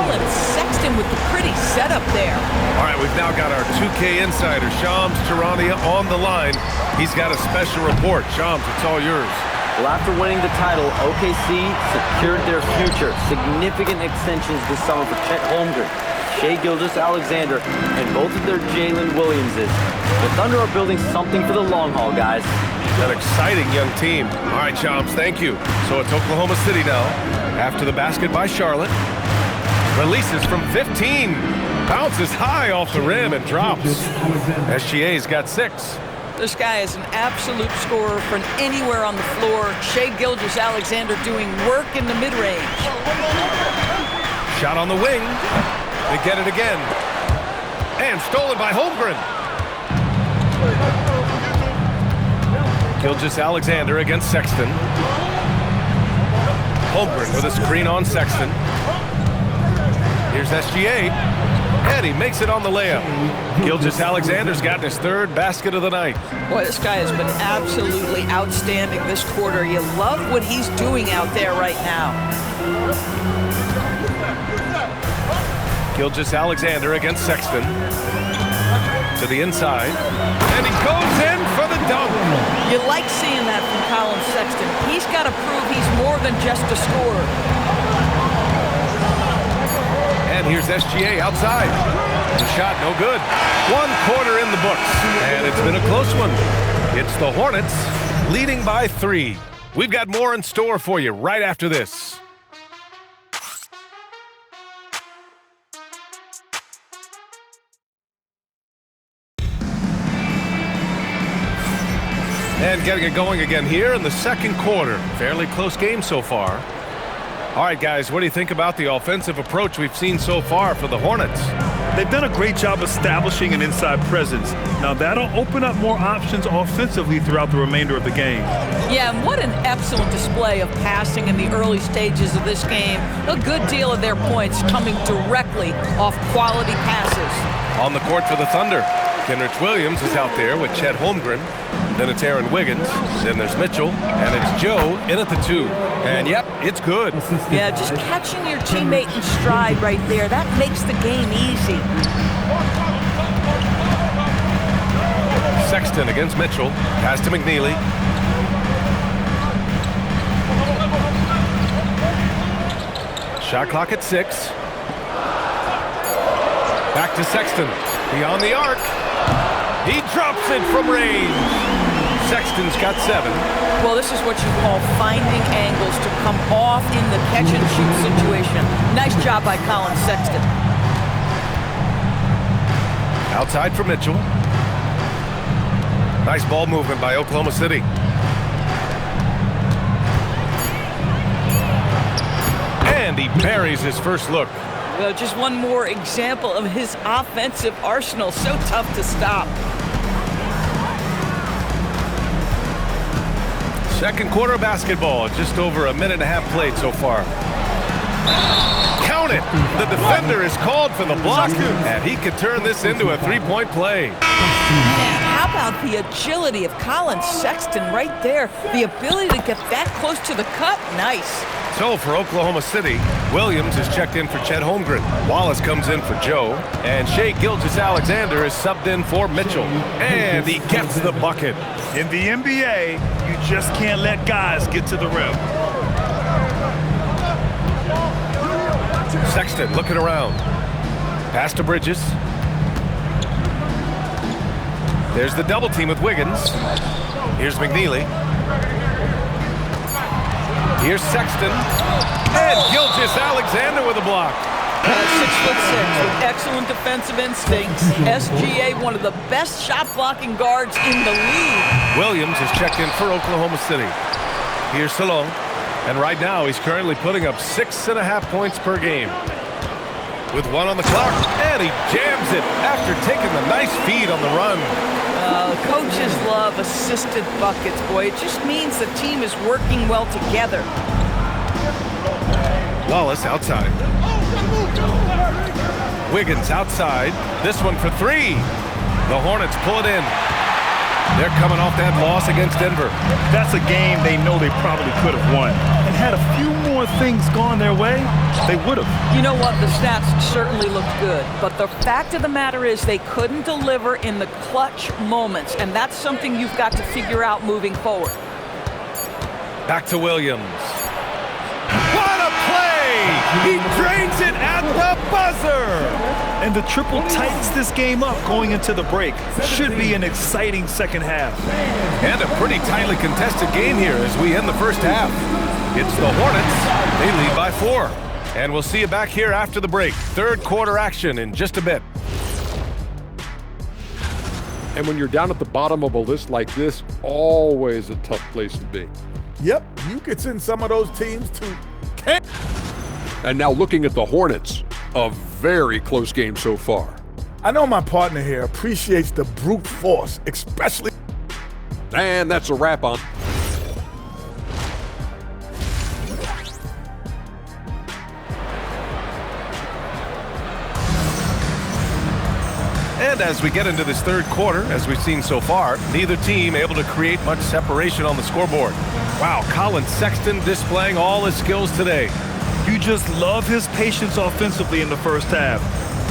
Colin Sexton with the pretty setup there. All right, we've now got our 2K insider, Shams Charania, on the line. He's got a special report. Shams, it's all yours. Well, after winning the title, OKC secured their future. Significant extensions this summer for Chet Holmgren, Shai Gilgeous-Alexander, and both of their Jalen Williamses. The Thunder are building something for the long haul, guys. An exciting young team. All right, Shams, thank you. So it's Oklahoma City now. After the basket by Charlotte. Releases from 15. Bounces high off the rim and drops. SGA's got 6. This guy is an absolute scorer from anywhere on the floor. Shai Gilgeous-Alexander doing work in the mid-range. Shot on the wing. They get it again. And stolen by Holmgren. Gilgeous-Alexander against Sexton. Holmgren with a screen on Sexton. Here's SGA. And he makes it on the layup. Gilgeous-Alexander's gotten his 3rd basket of the night. Boy, this guy has been absolutely outstanding this quarter. You love what he's doing out there right now. Gilgeous-Alexander against Sexton. To the inside. And he goes in for the dunk. You like seeing that from Colin Sexton. He's got to prove he's more than just a scorer. And here's SGA outside. The shot no good. 1 quarter in the books. And it's been a close one. It's the Hornets leading by 3. We've got more in store for you right after this. And getting it going again here in the 2nd quarter. Fairly close game so far. All right, guys, what do you think about the offensive approach we've seen so far for the Hornets? They've done a great job establishing an inside presence. Now, that'll open up more options offensively throughout the remainder of the game. Yeah, and what an excellent display of passing in the early stages of this game. A good deal of their points coming directly off quality passes. On the court for the Thunder, Kenrich Williams is out there with Chet Holmgren. Then it's Aaron Wiggins. Then there's Mitchell. And it's Joe in at the 2. And, yep, it's good. Yeah, just catching your teammate in stride right there. That makes the game easy. Sexton against Mitchell. Pass to McNeely. Shot clock at 6. Back to Sexton. Beyond the arc. He drops it from range. Sexton's got 7. Well, this is what you call finding angles to come off in the catch-and-shoot situation. Nice job by Colin Sexton. Outside for Mitchell. Nice ball movement by Oklahoma City. And he buries his first look. Just one more example of his offensive arsenal. So tough to stop. 2nd quarter basketball. Just over a minute and a half played so far. Count it. The defender is called for the block. And he could turn this into a 3-point play. Man, how about the agility of Colin Sexton right there? The ability to get that close to the cup. Nice. So for Oklahoma City, Williams is checked in for Chet Holmgren. Wallace comes in for Joe. And Shai Gilgeous-Alexander is subbed in for Mitchell. And he gets the bucket. In the NBA, you just can't let guys get to the rim. Sexton looking around. Pass to Bridges. There's the double team with Wiggins. Here's McNeely. Here's Sexton. And Gilgeous-Alexander with a block. 6'6" with excellent defensive instincts. SGA, one of the best shot blocking guards in the league. Williams is checked in for Oklahoma City. Here's Salon. And right now he's currently putting up 6.5 points per game. With 1 on the clock. And he jams it after taking the nice feed on the run. Coaches love assisted buckets, boy. It just means the team is working well together. Wallace outside. Wiggins outside. This one for 3. The Hornets pull it in. They're coming off that loss against Denver. That's a game they know they probably could have won. And had a few more things gone their way, they would have. You know what? The stats certainly looked good, but the fact of the matter is they couldn't deliver in the clutch moments, and that's something you've got to figure out moving forward. Back to Williams. What a play! He drains it at the buzzer! And the triple tightens this game up going into the break. Should be an exciting second half. And a pretty tightly contested game here as we end the first half. It's the Hornets. They lead by 4. And we'll see you back here after the break. Third quarter action in just a bit. And when you're down at the bottom of a list like this, always a tough place to be. Yep, you could send some of those teams to camp. And now looking at the Hornets, a very close game so far. I know my partner here appreciates the brute force, especially. And that's a wrap on. And as we get into this third quarter, as we've seen so far, neither team able to create much separation on the scoreboard. Wow, Colin Sexton displaying all his skills today. You just love his patience offensively in the first half.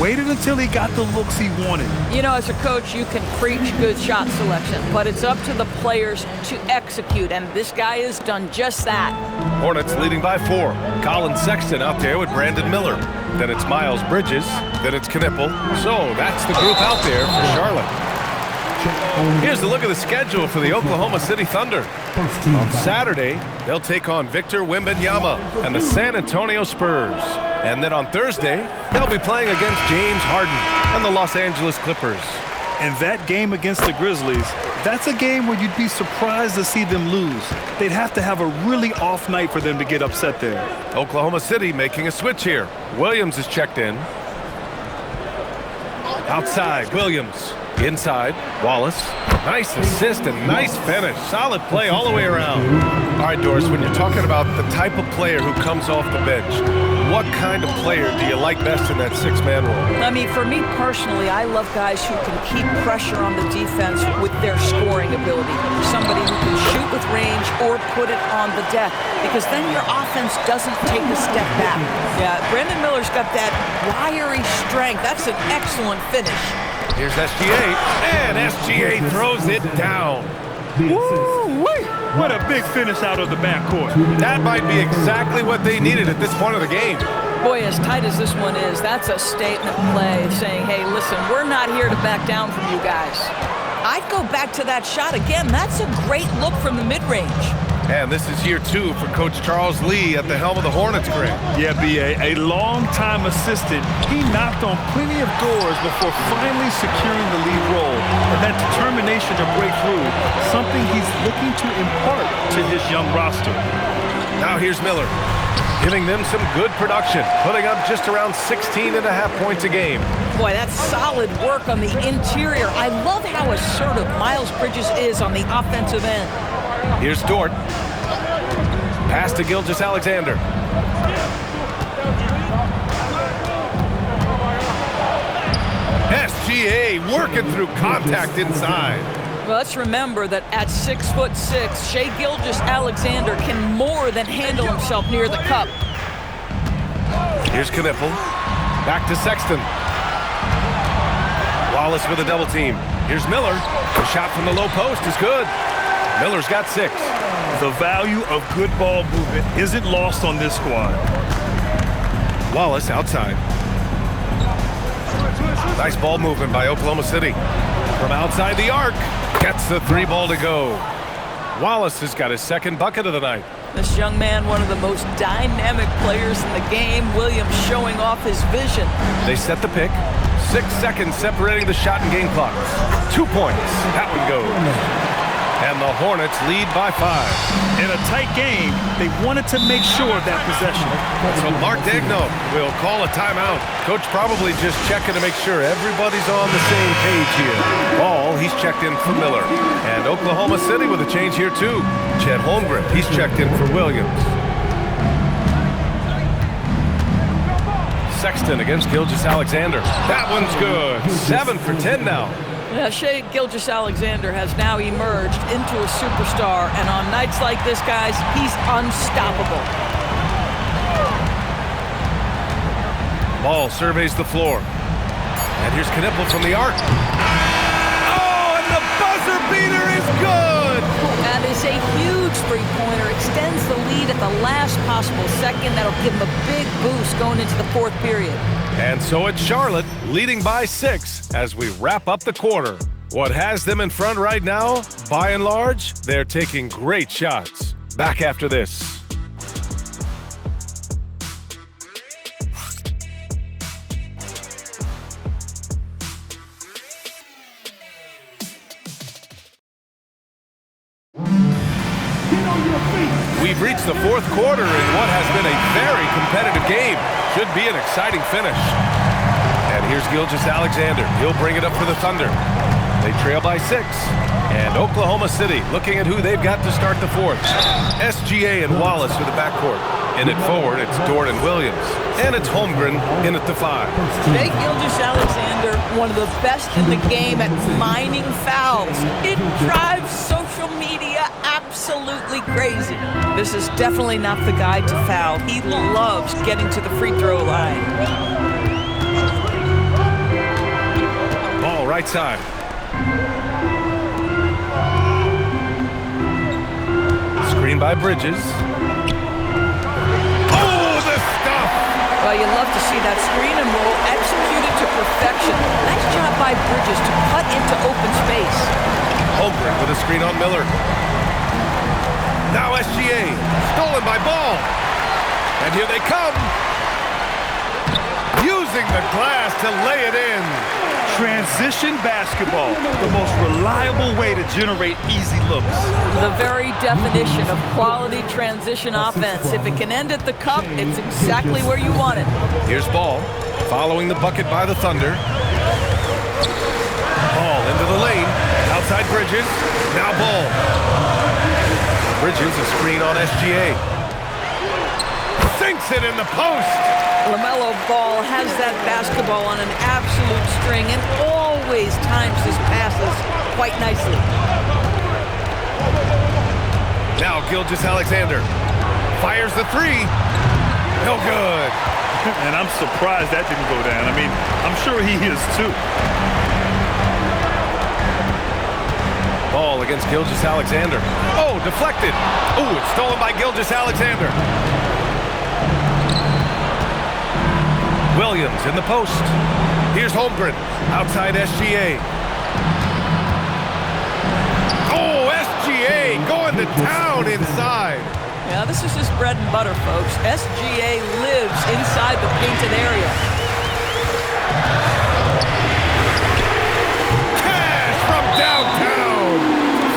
Waited until he got the looks he wanted. You know, as a coach, you can preach good shot selection, but it's up to the players to execute, and this guy has done just that. Hornets leading by 4. Colin Sexton out there with Brandon Miller. Then it's Miles Bridges. Then it's Knipple. So that's the group out there for Charlotte. Here's a look at the schedule for the Oklahoma City Thunder. On Saturday, they'll take on Victor Wembanyama and the San Antonio Spurs. And then on Thursday, they'll be playing against James Harden and the Los Angeles Clippers. And that game against the Grizzlies, that's a game where you'd be surprised to see them lose. They'd have to have a really off night for them to get upset there. Oklahoma City making a switch here. Williams is checked in. Outside, Williams. Inside, Wallace. Nice assist and nice finish. Solid play all the way around. All right, Doris, when you're talking about the type of player who comes off the bench, what kind of player do you like best in that six-man role? I mean, for me personally, I love guys who can keep pressure on the defense with their scoring ability. Somebody who can shoot with range or put it on the deck, because then your offense doesn't take a step back. Yeah, Brandon Miller's got that wiry strength. That's an excellent finish. Here's SGA, and SGA throws it down. Woo-wee! What a big finish out of the backcourt. That might be exactly what they needed at this point of the game. Boy, as tight as this one is, that's a statement play saying, hey, listen, we're not here to back down from you guys. I'd go back to that shot again. That's a great look from the mid-range. And this is year 2 for Coach Charles Lee at the helm of the Hornets, Grant. Yeah, B.A., a long-time assistant. He knocked on plenty of doors before finally securing the lead role. And that determination to break through, something he's looking to impart to his young roster. Now here's Miller, giving them some good production, putting up just around 16.5 points a game. Boy, that's solid work on the interior. I love how assertive Miles Bridges is on the offensive end. Here's Dort. Pass to Gilgeous-Alexander. SGA working through contact inside. Well, let's remember that at 6'6", Shai Gilgeous-Alexander can more than handle himself near the cup. Here's Knipple. Back to Sexton. Wallace with a double team. Here's Miller. The shot from the low post is good. Miller's got 6. The value of good ball movement isn't lost on this squad. Wallace outside. Nice ball movement by Oklahoma City. From outside the arc, gets the 3 ball to go. Wallace has got his second bucket of the night. This young man, one of the most dynamic players in the game. Williams showing off his vision. They set the pick. 6 seconds separating the shot and game clock. 2 points. That one goes. And the Hornets lead by 5. In a tight game, they wanted to make sure of that possession. So Mark Daigneault will call a timeout. Coach probably just checking to make sure everybody's on the same page here. Ball, he's checked in for Miller. And Oklahoma City with a change here too. Chet Holmgren, he's checked in for Williams. Sexton against Gilgeous-Alexander. That one's good. 7 for 10 now. Shai Gilgeous-Alexander has now emerged into a superstar, and on nights like this, guys, he's unstoppable. Ball surveys the floor. And here's Knipple from the arc. Oh, and the buzzer beater is good! That is a huge three-pointer. Extends the lead at the last possible second. That'll give him a big boost going into the fourth period. And so it's Charlotte leading by 6 as we wrap up the quarter. What has them in front right now? By and large, they're taking great shots. Back after this. We've reached the fourth quarter in what has been a very competitive game. Should be an exciting finish. And here's Gilgeous-Alexander. He'll bring it up for the Thunder. They trail by 6. And Oklahoma City looking at who they've got to start the fourth. SGA and Wallace for the backcourt. In at forward, it's Dort and Williams. And it's Holmgren in at the 5. Shai Gilgeous-Alexander, one of the best in the game at mining fouls. It drives social media absolutely crazy. This is definitely not the guy to foul. He loves getting to the free throw line. Ball right side. Screen by Bridges. Oh, the stuff! Well, you love to see that screen and roll executed to perfection. Nice job by Bridges to cut into open space. Holmgren with a screen on Miller. Now SGA, stolen by Ball. And here they come. Using the glass to lay it in. Transition basketball, the most reliable way to generate easy looks. The very definition of quality transition offense. If it can end at the cup, it's exactly where you want it. Here's Ball, following the bucket by the Thunder. Ball into the lane, outside Bridges, now Ball. Bridges, a screen on SGA. Sinks it in the post. LaMelo Ball has that basketball on an absolute string and always times his passes quite nicely. Now Gilgeous-Alexander fires the 3. No good. And I'm surprised that didn't go down. I mean, I'm sure he is too. Ball against Gilgeous-Alexander. Oh, deflected. Oh, it's stolen by Gilgeous-Alexander. Williams in the post. Here's Holmgren, outside SGA. Oh, SGA going to town inside. Yeah, this is his bread and butter, folks. SGA lives inside the painted area. Cash from downtown.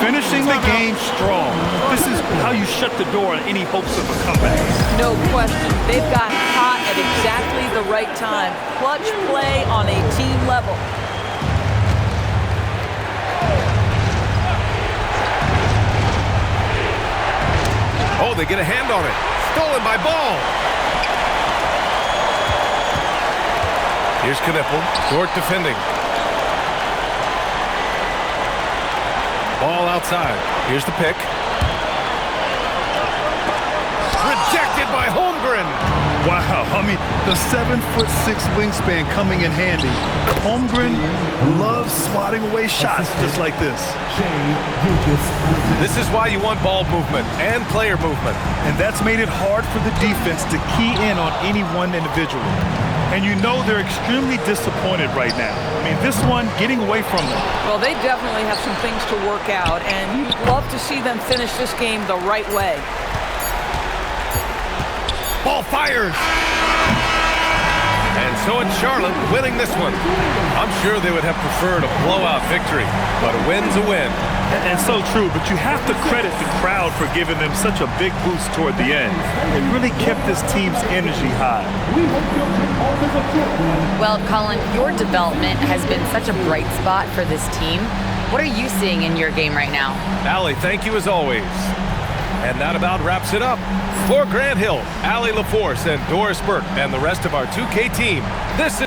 Finishing the game strong. This is how you shut the door on any hopes of a comeback. No question. They've got hot at exactly the right time. Clutch play on a team level. Oh, they get a hand on it. Stolen by Ball. Here's Knipple. Dort defending. Ball outside. Here's the pick. Rejected by Holmgren. Wow, I mean, the 7'6" wingspan coming in handy. Holmgren loves swatting away shots just like this. This is why you want ball movement and player movement. And that's made it hard for the defense to key in on any one individual. And you know they're extremely disappointed right now. I mean, this one getting away from them. Well, they definitely have some things to work out, and you'd love to see them finish this game the right way. Ball fires. And so it's Charlotte winning this one. I'm sure they would have preferred a blowout victory, but a win's a win. And so true, but you have to credit the crowd for giving them such a big boost toward the end. It really kept this team's energy high. Well, Colin, your development has been such a bright spot for this team. What are you seeing in your game right now? Allie, thank you as always. And that about wraps it up. For Grant Hill, Allie LaForce, and Doris Burke, and the rest of our 2K team, this is...